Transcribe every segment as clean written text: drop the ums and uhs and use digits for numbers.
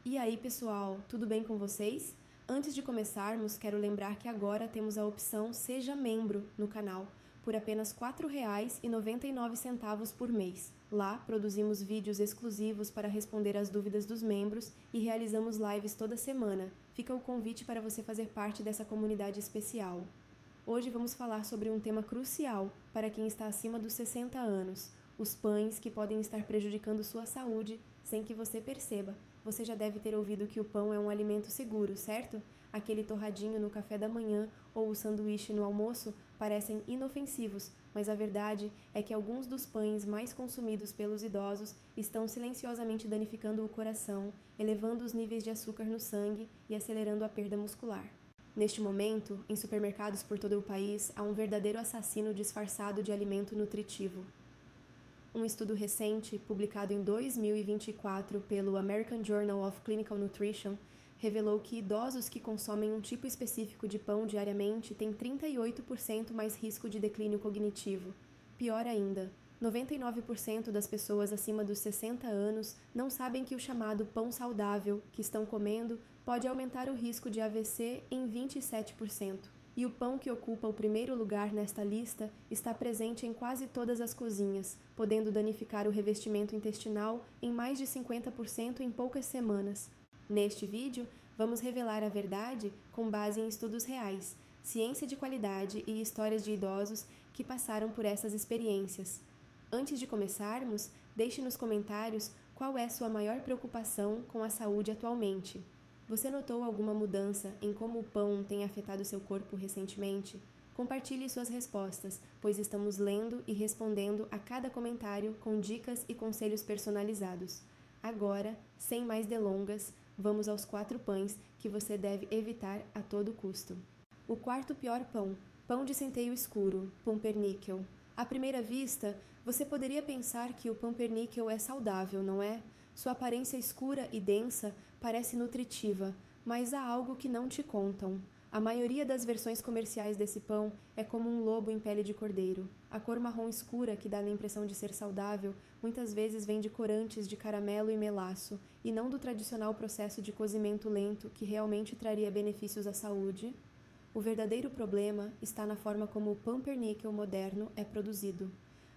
E aí, pessoal, tudo bem com vocês? Antes de começarmos, quero lembrar que agora temos a opção Seja Membro no canal, por apenas R$ 4,99 por mês. Lá, produzimos vídeos exclusivos para responder às dúvidas dos membros e realizamos lives toda semana. Fica o convite para você fazer parte dessa comunidade especial. Hoje vamos falar sobre um tema crucial para quem está acima dos 60 anos, os pães que podem estar prejudicando sua saúde sem que você perceba. Você já deve ter ouvido que o pão é um alimento seguro, certo? Aquele torradinho no café da manhã ou o sanduíche no almoço parecem inofensivos, mas a verdade é que alguns dos pães mais consumidos pelos idosos estão silenciosamente danificando o coração, elevando os níveis de açúcar no sangue e acelerando a perda muscular. Neste momento, em supermercados por todo o país, há um verdadeiro assassino disfarçado de alimento nutritivo. Um estudo recente, publicado em 2024 pelo American Journal of Clinical Nutrition, revelou que idosos que consomem um tipo específico de pão diariamente têm 38% mais risco de declínio cognitivo. Pior ainda, 99% das pessoas acima dos 60 anos não sabem que o chamado pão saudável que estão comendo pode aumentar o risco de AVC em 27%. E o pão que ocupa o primeiro lugar nesta lista está presente em quase todas as cozinhas, podendo danificar o revestimento intestinal em mais de 50% em poucas semanas. Neste vídeo, vamos revelar a verdade com base em estudos reais, ciência de qualidade e histórias de idosos que passaram por essas experiências. Antes de começarmos, deixe nos comentários qual é sua maior preocupação com a saúde atualmente. Você notou alguma mudança em como o pão tem afetado seu corpo recentemente? Compartilhe suas respostas, pois estamos lendo e respondendo a cada comentário com dicas e conselhos personalizados. Agora, sem mais delongas, vamos aos 4 pães que você deve evitar a todo custo. O quarto pior pão, pão de centeio escuro, pumpernickel. À primeira vista, você poderia pensar que o pumpernickel é saudável, não é? Sua aparência escura e densa parece nutritiva, mas há algo que não te contam. A maioria das versões comerciais desse pão é como um lobo em pele de cordeiro. A cor marrom escura, que dá a impressão de ser saudável, muitas vezes vem de corantes de caramelo e melaço, e não do tradicional processo de cozimento lento que realmente traria benefícios à saúde. O verdadeiro problema está na forma como o pumpernickel moderno é produzido.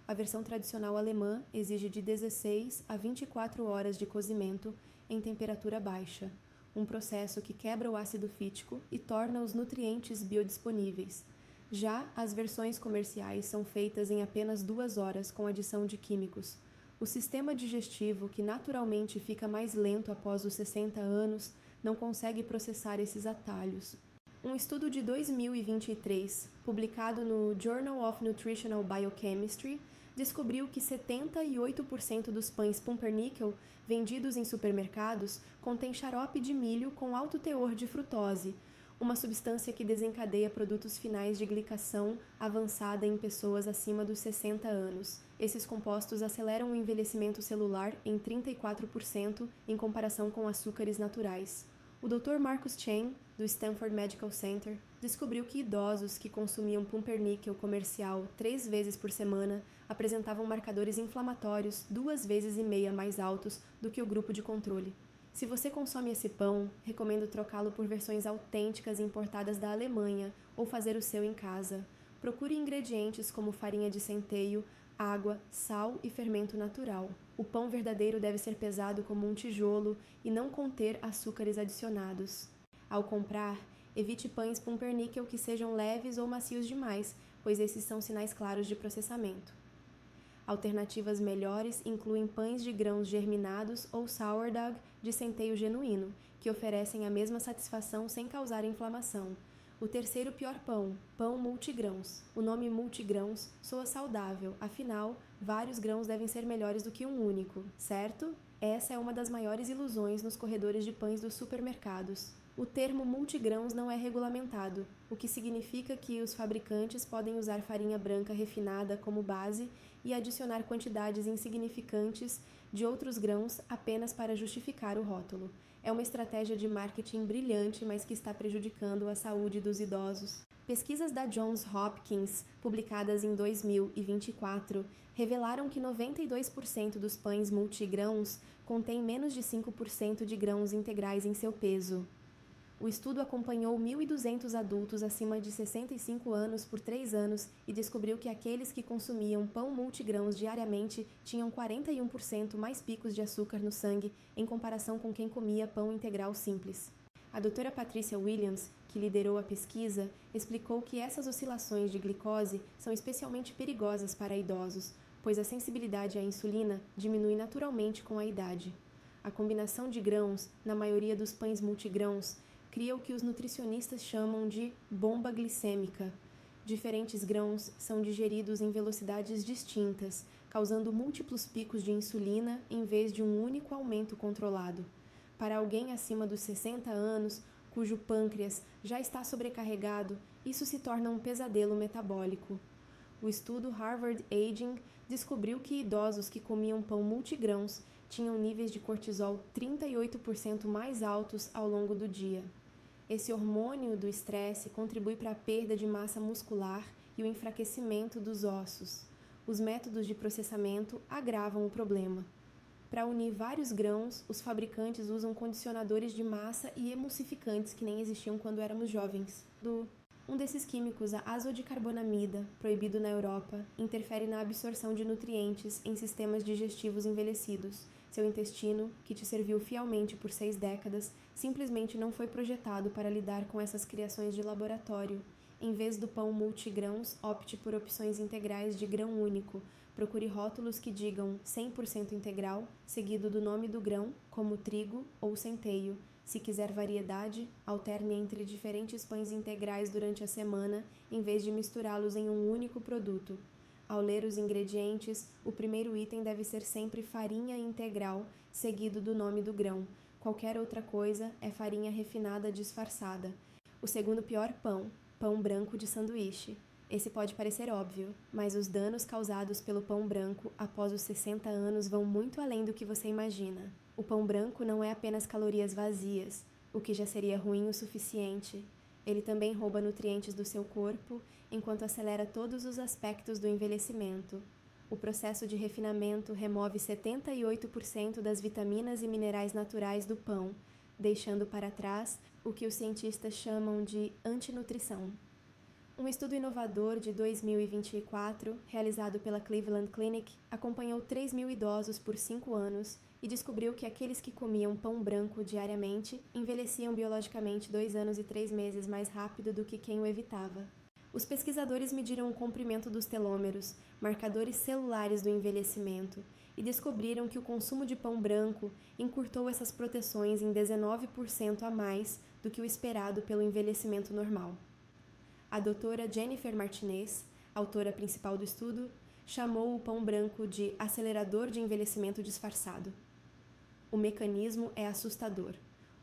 A versão tradicional alemã exige de 16 a 24 horas de cozimento em temperatura baixa, um processo que quebra o ácido fítico e torna os nutrientes biodisponíveis. Já as versões comerciais são feitas em apenas 2 horas com adição de químicos. O sistema digestivo, que naturalmente fica mais lento após os 60 anos, não consegue processar esses atalhos. Um estudo de 2023, publicado no Journal of Nutritional Biochemistry, descobriu que 78% dos pães pumpernickel vendidos em supermercados contém xarope de milho com alto teor de frutose, uma substância que desencadeia produtos finais de glicação avançada em pessoas acima dos 60 anos. Esses compostos aceleram o envelhecimento celular em 34% em comparação com açúcares naturais. O Dr. Marcus Chen, do Stanford Medical Center, descobriu que idosos que consumiam pumpernickel comercial 3 vezes por semana apresentavam marcadores inflamatórios 2,5 vezes mais altos do que o grupo de controle. Se você consome esse pão, recomendo trocá-lo por versões autênticas importadas da Alemanha ou fazer o seu em casa. Procure ingredientes como farinha de centeio, água, sal e fermento natural. O pão verdadeiro deve ser pesado como um tijolo e não conter açúcares adicionados. Ao comprar, evite pães pumpernickel que sejam leves ou macios demais, pois esses são sinais claros de processamento. Alternativas melhores incluem pães de grãos germinados ou sourdough de centeio genuíno, que oferecem a mesma satisfação sem causar inflamação. O terceiro pior pão, pão multigrãos. O nome multigrãos soa saudável, afinal, vários grãos devem ser melhores do que um único, certo? Essa é uma das maiores ilusões nos corredores de pães dos supermercados. O termo multigrãos não é regulamentado, o que significa que os fabricantes podem usar farinha branca refinada como base e adicionar quantidades insignificantes de outros grãos apenas para justificar o rótulo. É uma estratégia de marketing brilhante, mas que está prejudicando a saúde dos idosos. Pesquisas da Johns Hopkins, publicadas em 2024, revelaram que 92% dos pães multigrãos contêm menos de 5% de grãos integrais em seu peso. O estudo acompanhou 1.200 adultos acima de 65 anos por 3 anos e descobriu que aqueles que consumiam pão multigrãos diariamente tinham 41% mais picos de açúcar no sangue em comparação com quem comia pão integral simples. A doutora Patricia Williams, que liderou a pesquisa, explicou que essas oscilações de glicose são especialmente perigosas para idosos, pois a sensibilidade à insulina diminui naturalmente com a idade. A combinação de grãos, na maioria dos pães multigrãos, cria o que os nutricionistas chamam de bomba glicêmica. Diferentes grãos são digeridos em velocidades distintas, causando múltiplos picos de insulina em vez de um único aumento controlado. Para alguém acima dos 60 anos, cujo pâncreas já está sobrecarregado, isso se torna um pesadelo metabólico. O estudo Harvard Aging descobriu que idosos que comiam pão multigrãos tinham níveis de cortisol 38% mais altos ao longo do dia. Esse hormônio do estresse contribui para a perda de massa muscular e o enfraquecimento dos ossos. Os métodos de processamento agravam o problema. Para unir vários grãos, os fabricantes usam condicionadores de massa e emulsificantes que nem existiam quando éramos jovens. Um desses químicos, a azodicarbonamida, proibido na Europa, interfere na absorção de nutrientes em sistemas digestivos envelhecidos. Seu intestino, que te serviu fielmente por 6 décadas, simplesmente não foi projetado para lidar com essas criações de laboratório. Em vez do pão multigrãos, opte por opções integrais de grão único. Procure rótulos que digam 100% integral, seguido do nome do grão, como trigo ou centeio. Se quiser variedade, alterne entre diferentes pães integrais durante a semana, em vez de misturá-los em um único produto. Ao ler os ingredientes, o primeiro item deve ser sempre farinha integral, seguido do nome do grão. Qualquer outra coisa é farinha refinada disfarçada. O segundo pior pão branco de sanduíche. Esse pode parecer óbvio, mas os danos causados pelo pão branco após os 60 anos vão muito além do que você imagina. O pão branco não é apenas calorias vazias, o que já seria ruim o suficiente. Ele também rouba nutrientes do seu corpo, enquanto acelera todos os aspectos do envelhecimento. O processo de refinamento remove 78% das vitaminas e minerais naturais do pão, deixando para trás o que os cientistas chamam de antinutrição. Um estudo inovador de 2024, realizado pela Cleveland Clinic, acompanhou 3.000 idosos por 5 anos e descobriu que aqueles que comiam pão branco diariamente envelheciam biologicamente 2 anos e 3 meses mais rápido do que quem o evitava. Os pesquisadores mediram o comprimento dos telômeros, marcadores celulares do envelhecimento, e descobriram que o consumo de pão branco encurtou essas proteções em 19% a mais do que o esperado pelo envelhecimento normal. A doutora Jennifer Martinez, autora principal do estudo, chamou o pão branco de acelerador de envelhecimento disfarçado. O mecanismo é assustador.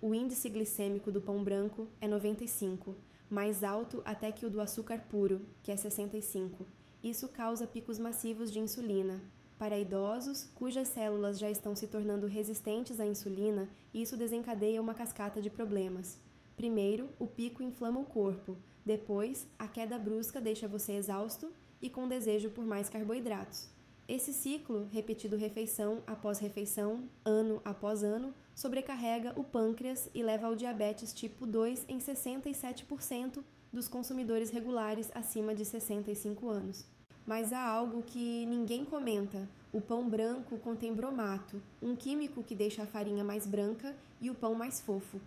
O índice glicêmico do pão branco é 95, mais alto até que o do açúcar puro, que é 65. Isso causa picos massivos de insulina. Para idosos, cujas células já estão se tornando resistentes à insulina, isso desencadeia uma cascata de problemas. Primeiro, o pico inflama o corpo. Depois, a queda brusca deixa você exausto e com desejo por mais carboidratos. Esse ciclo, repetido refeição após refeição, ano após ano, sobrecarrega o pâncreas e leva ao diabetes tipo 2 em 67% dos consumidores regulares acima de 65 anos. Mas há algo que ninguém comenta. O pão branco contém bromato, um químico que deixa a farinha mais branca e o pão mais fofo.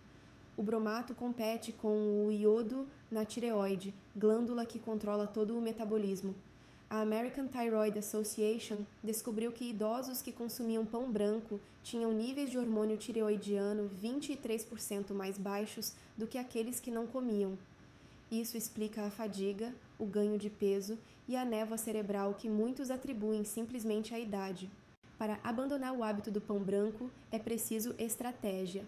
O bromato compete com o iodo na tireoide, glândula que controla todo o metabolismo. A American Thyroid Association descobriu que idosos que consumiam pão branco tinham níveis de hormônio tireoidiano 23% mais baixos do que aqueles que não comiam. Isso explica a fadiga, o ganho de peso e a névoa cerebral que muitos atribuem simplesmente à idade. Para abandonar o hábito do pão branco, é preciso estratégia.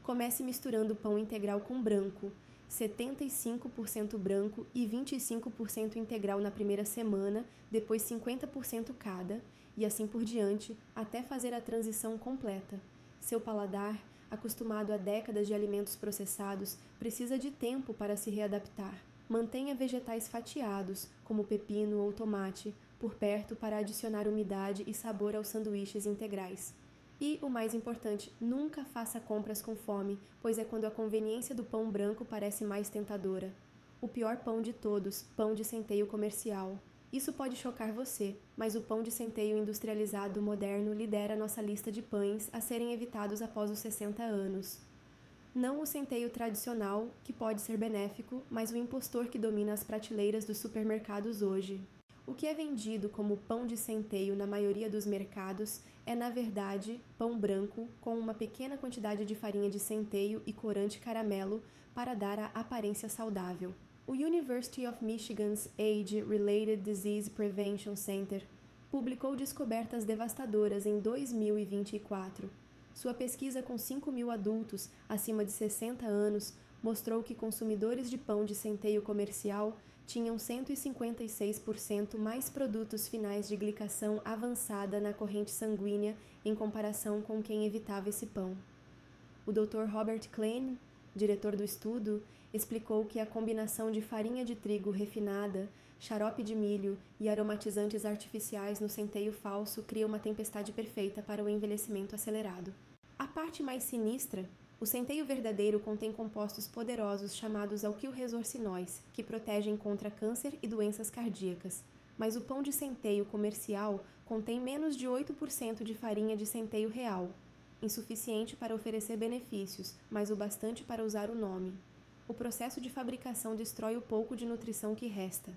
Comece misturando pão integral com branco, 75% branco e 25% integral na primeira semana, depois 50% cada, e assim por diante, até fazer a transição completa. Seu paladar, acostumado a décadas de alimentos processados, precisa de tempo para se readaptar. Mantenha vegetais fatiados, como pepino ou tomate, por perto para adicionar umidade e sabor aos sanduíches integrais. E, o mais importante, nunca faça compras com fome, pois é quando a conveniência do pão branco parece mais tentadora. O pior pão de todos, pão de centeio comercial. Isso pode chocar você, mas o pão de centeio industrializado moderno lidera nossa lista de pães a serem evitados após os 60 anos. Não o centeio tradicional, que pode ser benéfico, mas o impostor que domina as prateleiras dos supermercados hoje. O que é vendido como pão de centeio na maioria dos mercados é, na verdade, pão branco com uma pequena quantidade de farinha de centeio e corante caramelo para dar a aparência saudável. O University of Michigan's Age-Related Disease Prevention Center publicou descobertas devastadoras em 2024. Sua pesquisa com 5.000 adultos acima de 60 anos mostrou que consumidores de pão de centeio comercial tinham 156% mais produtos finais de glicação avançada na corrente sanguínea em comparação com quem evitava esse pão. O Dr. Robert Klein, diretor do estudo, explicou que a combinação de farinha de trigo refinada, xarope de milho e aromatizantes artificiais no centeio falso cria uma tempestade perfeita para o envelhecimento acelerado. A parte mais sinistra, o centeio verdadeiro contém compostos poderosos chamados alquilresorcinóis, que protegem contra câncer e doenças cardíacas, mas o pão de centeio comercial contém menos de 8% de farinha de centeio real, insuficiente para oferecer benefícios, mas o bastante para usar o nome. O processo de fabricação destrói o pouco de nutrição que resta.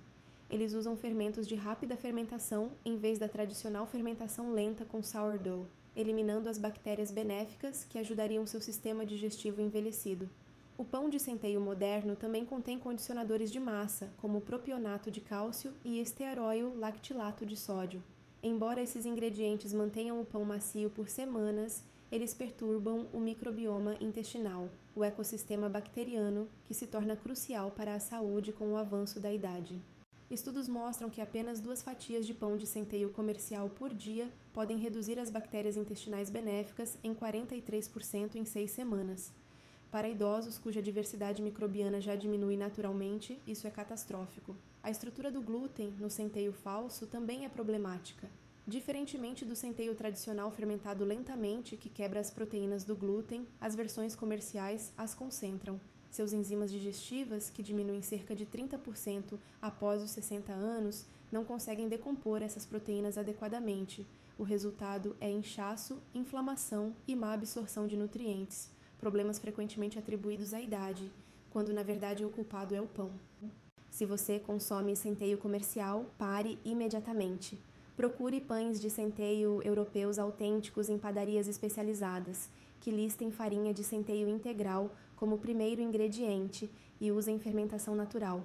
Eles usam fermentos de rápida fermentação em vez da tradicional fermentação lenta com sourdough, eliminando as bactérias benéficas que ajudariam seu sistema digestivo envelhecido. O pão de centeio moderno também contém condicionadores de massa, como propionato de cálcio e estearoil lactilato de sódio. Embora esses ingredientes mantenham o pão macio por semanas, eles perturbam o microbioma intestinal, o ecossistema bacteriano, que se torna crucial para a saúde com o avanço da idade. Estudos mostram que apenas 2 fatias de pão de centeio comercial por dia podem reduzir as bactérias intestinais benéficas em 43% em 6 semanas. Para idosos cuja diversidade microbiana já diminui naturalmente, isso é catastrófico. A estrutura do glúten no centeio falso também é problemática. Diferentemente do centeio tradicional fermentado lentamente, que quebra as proteínas do glúten, as versões comerciais as concentram. Seus enzimas digestivas, que diminuem cerca de 30% após os 60 anos, não conseguem decompor essas proteínas adequadamente. O resultado é inchaço, inflamação e má absorção de nutrientes, problemas frequentemente atribuídos à idade, quando na verdade o culpado é o pão. Se você consome centeio comercial, pare imediatamente. Procure pães de centeio europeus autênticos em padarias especializadas, que listem farinha de centeio integral como primeiro ingrediente e usem fermentação natural.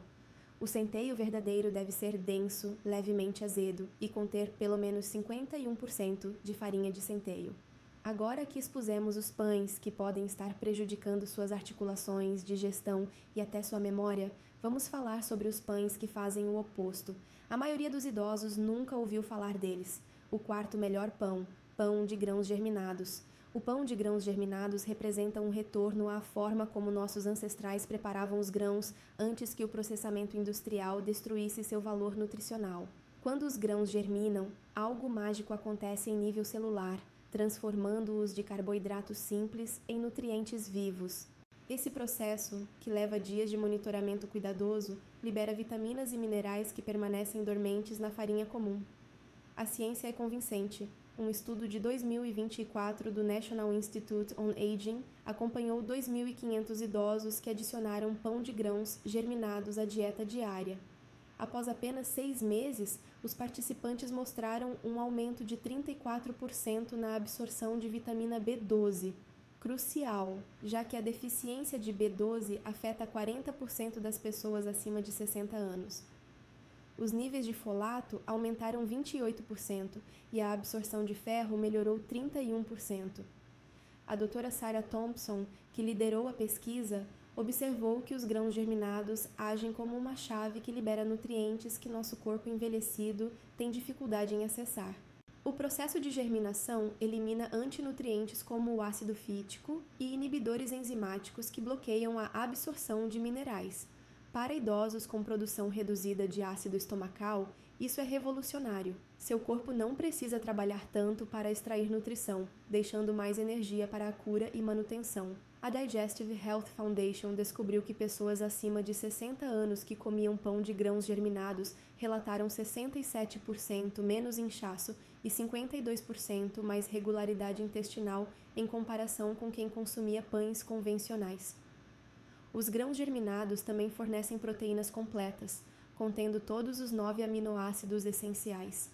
O centeio verdadeiro deve ser denso, levemente azedo e conter pelo menos 51% de farinha de centeio. Agora que expusemos os pães que podem estar prejudicando suas articulações, digestão e até sua memória, vamos falar sobre os pães que fazem o oposto. A maioria dos idosos nunca ouviu falar deles. O quarto melhor pão, pão de grãos germinados. O pão de grãos germinados representa um retorno à forma como nossos ancestrais preparavam os grãos antes que o processamento industrial destruísse seu valor nutricional. Quando os grãos germinam, algo mágico acontece em nível celular, transformando-os de carboidratos simples em nutrientes vivos. Esse processo, que leva dias de monitoramento cuidadoso, libera vitaminas e minerais que permanecem dormentes na farinha comum. A ciência é convincente. Um estudo de 2024 do National Institute on Aging acompanhou 2.500 idosos que adicionaram pão de grãos germinados à dieta diária. Após apenas 6 meses, os participantes mostraram um aumento de 34% na absorção de vitamina B12, crucial, já que a deficiência de B12 afeta 40% das pessoas acima de 60 anos. Os níveis de folato aumentaram 28% e a absorção de ferro melhorou 31%. A doutora Sarah Thompson, que liderou a pesquisa, observou que os grãos germinados agem como uma chave que libera nutrientes que nosso corpo envelhecido tem dificuldade em acessar. O processo de germinação elimina antinutrientes como o ácido fítico e inibidores enzimáticos que bloqueiam a absorção de minerais. Para idosos com produção reduzida de ácido estomacal, isso é revolucionário. Seu corpo não precisa trabalhar tanto para extrair nutrição, deixando mais energia para a cura e manutenção. A Digestive Health Foundation descobriu que pessoas acima de 60 anos que comiam pão de grãos germinados relataram 67% menos inchaço e 52% mais regularidade intestinal em comparação com quem consumia pães convencionais. Os grãos germinados também fornecem proteínas completas, contendo todos os 9 aminoácidos essenciais.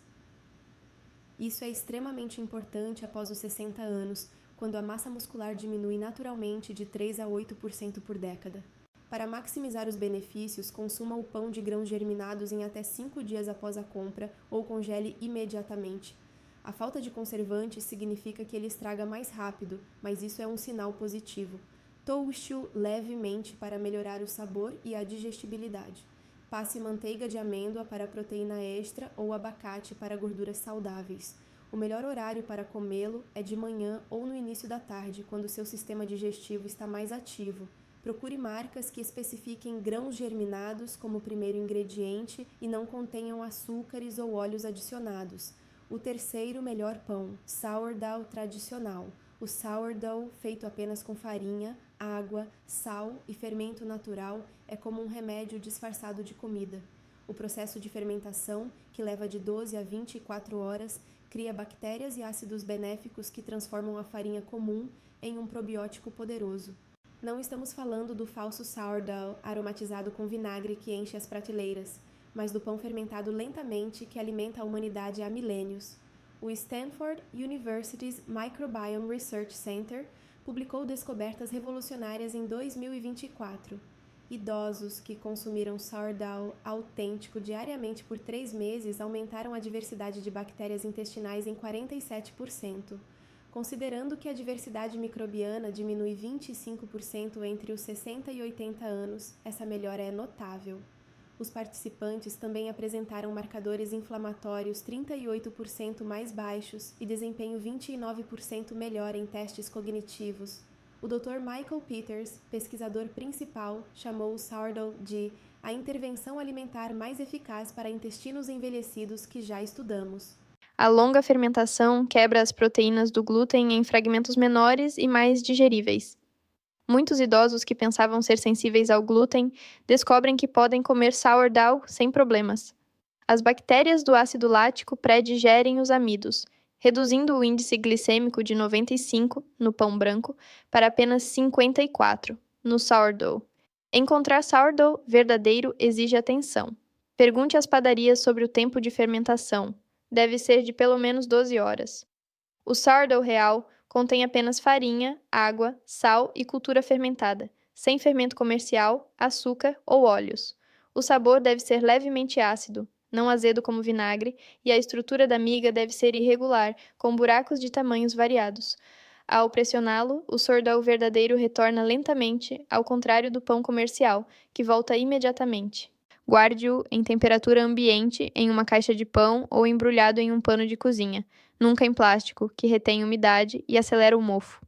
Isso é extremamente importante após os 60 anos, quando a massa muscular diminui naturalmente de 3 a 8% por década. Para maximizar os benefícios, consuma o pão de grãos germinados em até 5 dias após a compra ou congele imediatamente. A falta de conservantes significa que ele estraga mais rápido, mas isso é um sinal positivo. Toast-o levemente para melhorar o sabor e a digestibilidade. Passe manteiga de amêndoa para proteína extra ou abacate para gorduras saudáveis. O melhor horário para comê-lo é de manhã ou no início da tarde, quando seu sistema digestivo está mais ativo. Procure marcas que especifiquem grãos germinados como primeiro ingrediente e não contenham açúcares ou óleos adicionados. O terceiro melhor pão, sourdough tradicional. O sourdough, feito apenas com farinha, água, sal e fermento natural, é como um remédio disfarçado de comida. O processo de fermentação, que leva de 12 a 24 horas, cria bactérias e ácidos benéficos que transformam a farinha comum em um probiótico poderoso. Não estamos falando do falso sourdough aromatizado com vinagre que enche as prateleiras, mas do pão fermentado lentamente que alimenta a humanidade há milênios. O Stanford University's Microbiome Research Center publicou descobertas revolucionárias em 2024. Idosos que consumiram sourdough autêntico diariamente por 3 meses aumentaram a diversidade de bactérias intestinais em 47%. Considerando que a diversidade microbiana diminui 25% entre os 60 e 80 anos, essa melhora é notável. Os participantes também apresentaram marcadores inflamatórios 38% mais baixos e desempenho 29% melhor em testes cognitivos. O Dr. Michael Peters, pesquisador principal, chamou o sourdough de a intervenção alimentar mais eficaz para intestinos envelhecidos que já estudamos. A longa fermentação quebra as proteínas do glúten em fragmentos menores e mais digeríveis. Muitos idosos que pensavam ser sensíveis ao glúten descobrem que podem comer sourdough sem problemas. As bactérias do ácido lático pré-digerem os amidos, reduzindo o índice glicêmico de 95 no pão branco para apenas 54 no sourdough. Encontrar sourdough verdadeiro exige atenção. Pergunte às padarias sobre o tempo de fermentação. Deve ser de pelo menos 12 horas. O sourdough real contém apenas farinha, água, sal e cultura fermentada, sem fermento comercial, açúcar ou óleos. O sabor deve ser levemente ácido, não azedo como vinagre, e a estrutura da miga deve ser irregular, com buracos de tamanhos variados. Ao pressioná-lo, o sourdough verdadeiro retorna lentamente, ao contrário do pão comercial, que volta imediatamente. Guarde-o em temperatura ambiente em uma caixa de pão ou embrulhado em um pano de cozinha, nunca em plástico, que retém umidade e acelera o mofo.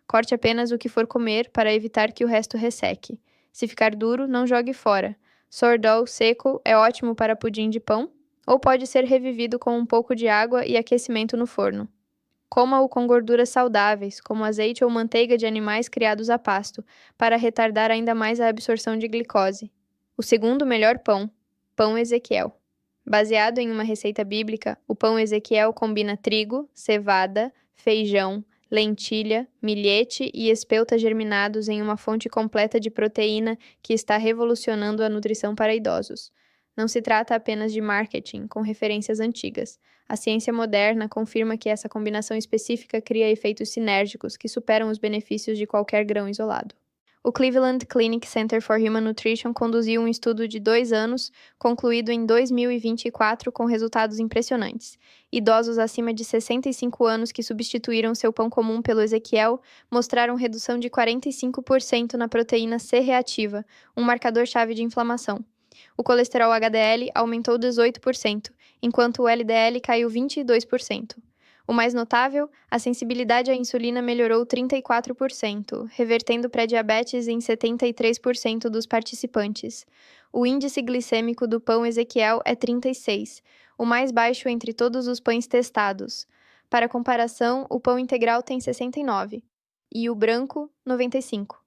Corte apenas o que for comer para evitar que o resto resseque. Se ficar duro, não jogue fora. Sourdough seco é ótimo para pudim de pão, ou pode ser revivido com um pouco de água e aquecimento no forno. Coma-o com gorduras saudáveis, como azeite ou manteiga de animais criados a pasto, para retardar ainda mais a absorção de glicose. O segundo melhor pão, pão Ezequiel. Baseado em uma receita bíblica, o pão Ezequiel combina trigo, cevada, feijão, lentilha, milhete e espelta germinados em uma fonte completa de proteína que está revolucionando a nutrição para idosos. Não se trata apenas de marketing com referências antigas. A ciência moderna confirma que essa combinação específica cria efeitos sinérgicos que superam os benefícios de qualquer grão isolado. O Cleveland Clinic Center for Human Nutrition conduziu um estudo de 2 anos, concluído em 2024 com resultados impressionantes. Idosos acima de 65 anos que substituíram seu pão comum pelo Ezequiel mostraram redução de 45% na proteína C reativa, um marcador-chave de inflamação. O colesterol HDL aumentou 18% enquanto o LDL caiu 22%. O mais notável, a sensibilidade à insulina melhorou 34%, revertendo pré-diabetes em 73% dos participantes. O índice glicêmico do pão Ezequiel é 36, o mais baixo entre todos os pães testados. Para comparação, o pão integral tem 69 e o branco, 95.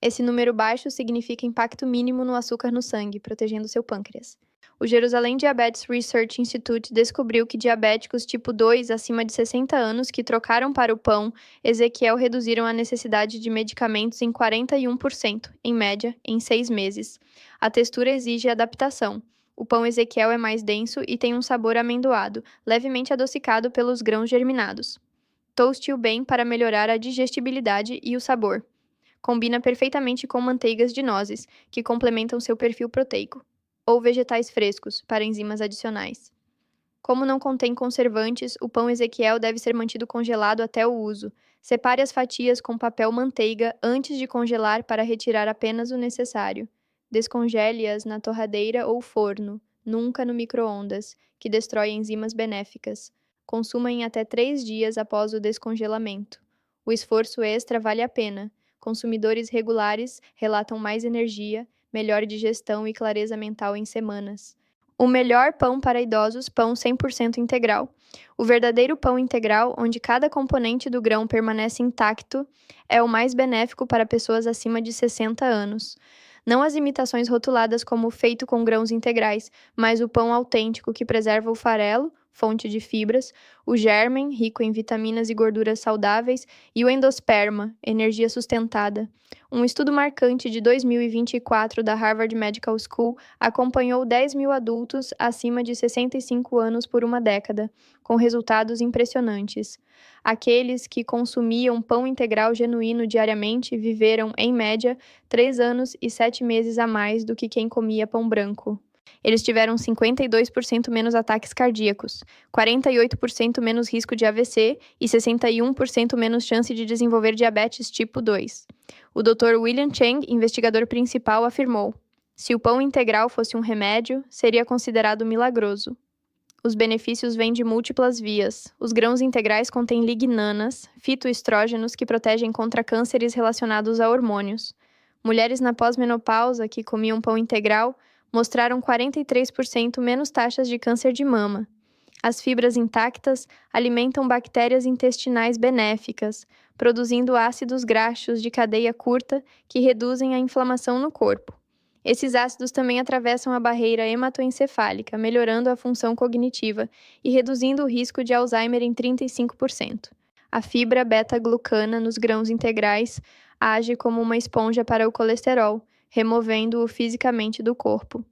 Esse número baixo significa impacto mínimo no açúcar no sangue, protegendo seu pâncreas. O Jerusalem Diabetes Research Institute descobriu que diabéticos tipo 2 acima de 60 anos que trocaram para o pão Ezequiel reduziram a necessidade de medicamentos em 41%, em média, em 6 meses. A textura exige adaptação. O pão Ezequiel é mais denso e tem um sabor amendoado, levemente adocicado pelos grãos germinados. Toste-o bem para melhorar a digestibilidade e o sabor. Combina perfeitamente com manteigas de nozes, que complementam seu perfil proteico, ou vegetais frescos, para enzimas adicionais. Como não contém conservantes, o pão Ezequiel deve ser mantido congelado até o uso. Separe as fatias com papel manteiga antes de congelar para retirar apenas o necessário. Descongele-as na torradeira ou forno, nunca no micro-ondas, que destrói enzimas benéficas. Consuma em até 3 dias após o descongelamento. O esforço extra vale a pena. Consumidores regulares relatam mais energia, melhor digestão e clareza mental em semanas. O melhor pão para idosos, pão 100% integral. O verdadeiro pão integral, onde cada componente do grão permanece intacto, é o mais benéfico para pessoas acima de 60 anos. Não as imitações rotuladas como feito com grãos integrais, mas o pão autêntico que preserva o farelo, fonte de fibras, o gérmen, rico em vitaminas e gorduras saudáveis, e o endosperma, energia sustentada. Um estudo marcante de 2024 da Harvard Medical School acompanhou 10 mil adultos acima de 65 anos por uma década, com resultados impressionantes. Aqueles que consumiam pão integral genuíno diariamente viveram, em média, 3 anos e 7 meses a mais do que quem comia pão branco. Eles tiveram 52% menos ataques cardíacos, 48% menos risco de AVC e 61% menos chance de desenvolver diabetes tipo 2. O Dr. William Cheng, investigador principal, afirmou: se o pão integral fosse um remédio, seria considerado milagroso. Os benefícios vêm de múltiplas vias. Os grãos integrais contêm lignanas, fitoestrógenos que protegem contra cânceres relacionados a hormônios. Mulheres na pós-menopausa que comiam pão integral mostraram 43% menos taxas de câncer de mama. As fibras intactas alimentam bactérias intestinais benéficas, produzindo ácidos graxos de cadeia curta que reduzem a inflamação no corpo. Esses ácidos também atravessam a barreira hematoencefálica, melhorando a função cognitiva e reduzindo o risco de Alzheimer em 35%. A fibra beta-glucana nos grãos integrais age como uma esponja para o colesterol, removendo-o fisicamente do corpo.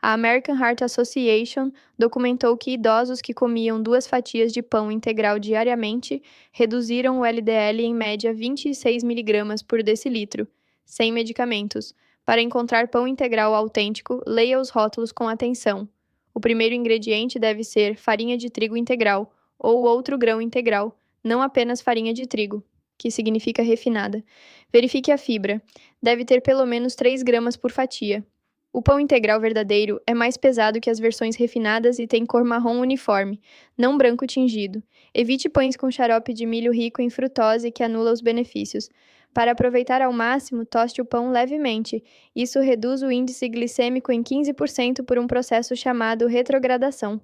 A American Heart Association documentou que idosos que comiam 2 fatias de pão integral diariamente reduziram o LDL em média 26 mg por decilitro, sem medicamentos. Para encontrar pão integral autêntico, leia os rótulos com atenção. O primeiro ingrediente deve ser farinha de trigo integral ou outro grão integral, não apenas farinha de trigo, que significa refinada. Verifique a fibra. Deve ter pelo menos 3 gramas por fatia. O pão integral verdadeiro é mais pesado que as versões refinadas e tem cor marrom uniforme, não branco tingido. Evite pães com xarope de milho rico em frutose que anula os benefícios. Para aproveitar ao máximo, toste o pão levemente. Isso reduz o índice glicêmico em 15% por um processo chamado retrogradação.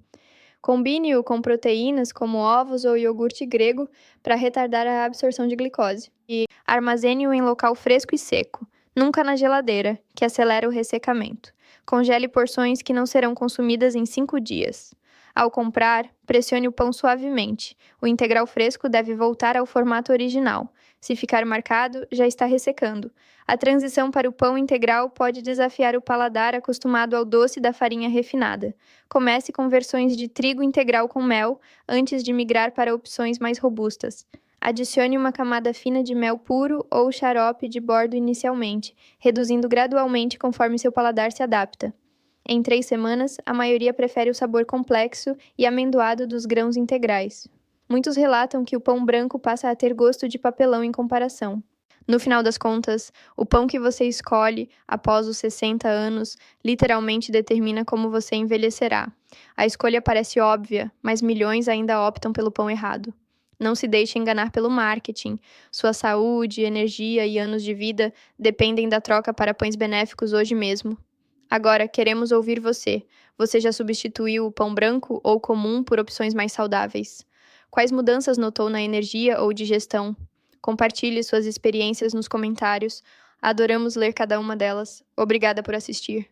Combine-o com proteínas como ovos ou iogurte grego para retardar a absorção de glicose. E armazene-o em local fresco e seco, nunca na geladeira, que acelera o ressecamento. Congele porções que não serão consumidas em 5 dias. Ao comprar, pressione o pão suavemente. O integral fresco deve voltar ao formato original. Se ficar marcado, já está ressecando. A transição para o pão integral pode desafiar o paladar acostumado ao doce da farinha refinada. Comece com versões de trigo integral com mel, antes de migrar para opções mais robustas. Adicione uma camada fina de mel puro ou xarope de bordo inicialmente, reduzindo gradualmente conforme seu paladar se adapta. Em 3 semanas, a maioria prefere o sabor complexo e amendoado dos grãos integrais. Muitos relatam que o pão branco passa a ter gosto de papelão em comparação. No final das contas, o pão que você escolhe após os 60 anos literalmente determina como você envelhecerá. A escolha parece óbvia, mas milhões ainda optam pelo pão errado. Não se deixe enganar pelo marketing. Sua saúde, energia e anos de vida dependem da troca para pães benéficos hoje mesmo. Agora, queremos ouvir você. Você já substituiu o pão branco ou comum por opções mais saudáveis? Quais mudanças notou na energia ou digestão? Compartilhe suas experiências nos comentários. Adoramos ler cada uma delas. Obrigada por assistir.